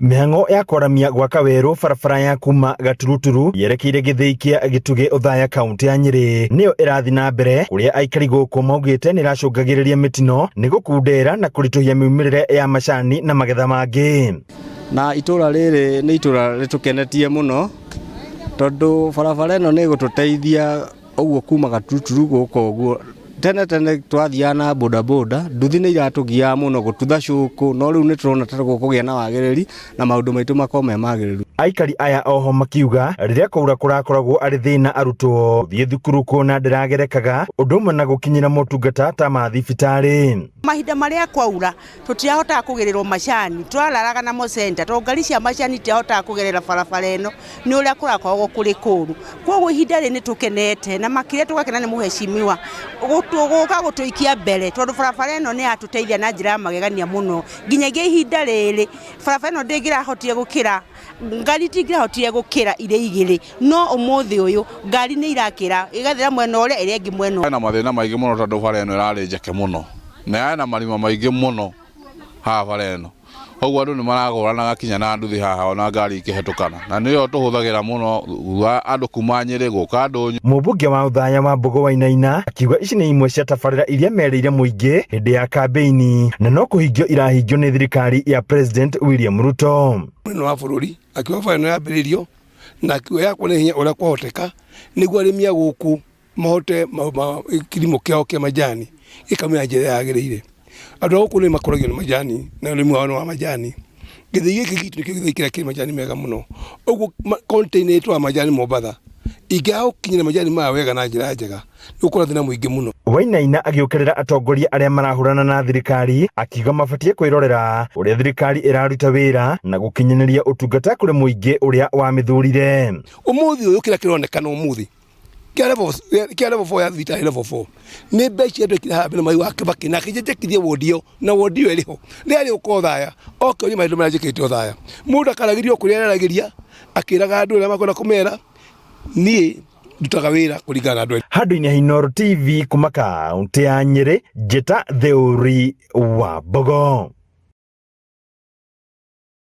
Mihango ya kwaramia gwaka werũ barabara ya kuma Gaturuturu yerekeire Gĩthĩi kĩa Gĩtugĩ Othaya kaunti ya Nyĩrĩ niyo ĩrathi na mbere kuria aikari gũkũ maugĩte nĩracũngagĩrĩria mĩtino nĩ gũkundera na kũritũhia miumĩrĩre ya macani na magetha mangĩ. Na itũra rĩrĩ nĩ itũra rĩtũkenetie mũno tondũ barabara ĩno nĩ gũtũteithia ũguo kuma Gaturuturu gũkũ ũguo tene twathiaga na bodaboda nduthi nĩ iratũgia mũno gũtutha cũkũ no rĩu nĩ tũrona ta gũkũgĩa na wagĩrĩri na maũndũ maitũ makome magĩrĩru. Aikari aya oho makiuga rĩrĩa kwaura kũrakoragwo arĩ thĩna arutwo gũthiĩ thukuru kuona ndĩragerekaga ũndũ ũmwe na gũkinyĩra motungata ta ma thibitarĩ. Mahinda marĩa kwaura tũtiahotaga kũgererwo macani tũrararaga na mocenta tondũ ngari cia macani tiahotaga kũgerera barabara ĩno nĩ ũrĩa kũrakoragwo kũrĩ kũru. Koguo ihinda rĩ nĩ tũkenete na makĩria tũgakena nĩ mũhecimiwa gũka gũtũikia mbere tondũ barabara ĩno nĩ yatũteithia na njĩra ya magegania mũno. Nginyagia ihinda rĩrĩ barabara ĩno ndĩngĩrahotire gũkĩra ngari tingĩrahotire gũkĩra irĩ igĩrĩ no ũmũthĩ ũyũ ngari nĩ irakĩra igathira mwena ũrĩa ĩrĩa ĩngĩ mwena. Na mathĩna maingĩ mũno tondũ bara ĩno ĩrarĩ njeke mũno na yana marima maingĩ mũno haha bara ĩno. Koguo andũ nĩ maragũranaga kinya na nduthi haha ona ngari ikĩhetũkana na nĩyo tũhũthagĩra mũno andũ kuma Nyĩrĩ gũka Ndũnyũ. Mũmbunge wa Othaya Wambũgũ Wainaina akiuga ici nĩ imwe cia tabarĩra iria merĩire mũingĩ hĩndĩ ya kambeini na no kũhingio irahingio nĩ thirikari ya President William Ruto. Mũnene wa bũrũri akiuga bara ĩno yambĩrĩrio na akiuga yakwo nĩ hinya ũrĩa kwahoteka nĩguo arĩmi a gũkũ mahote kilimo kĩao kĩa majani gĩkamĩra njĩra yagĩrĩire. Andũ gũkũ nĩ makoragio nĩ majani na ũrĩmi wao wa majani. Gĩthĩi gĩkĩ gitũ nĩkĩo Gĩthĩi kĩrĩa kĩrĩ majani mega mũno. Ũguo container ĩtwa majani Mombatha ingĩaga gũkinyĩra majani maya wega na njĩra njega nĩ gũkorwo thĩna mũingĩ mũno. Wainaina agĩũkĩrĩra atongoria arĩa marahũrana na thirikari akiuga mabatie kwĩrorera ũrĩa thirikari ĩraruta wĩra na gũkinyanĩria ũtungata kũrĩ mũingĩ ũrĩa wamĩthurire. Ũmũthĩ ũyũ kĩrĩa kĩronekana ũmũthĩ kia level 4 ya thibitari level 4 nĩ mbeca andũ kira haha mbere mai wa Kibaki na kĩjĩkithie wodio na wodio ĩrĩho rĩarĩ ũko Othaya okĩoria maitho marĩa njĩkĩte Othaya mũndũ akaragĩrio kũrĩa aragĩria akĩraga andũ arĩa makwenda kũmera niĩ ndutaga wĩra kũringana na andũ. Handũ-inĩ ha Inooro TV kuma kaunti ya Nyĩrĩ njĩta Theũri Wambũgũ.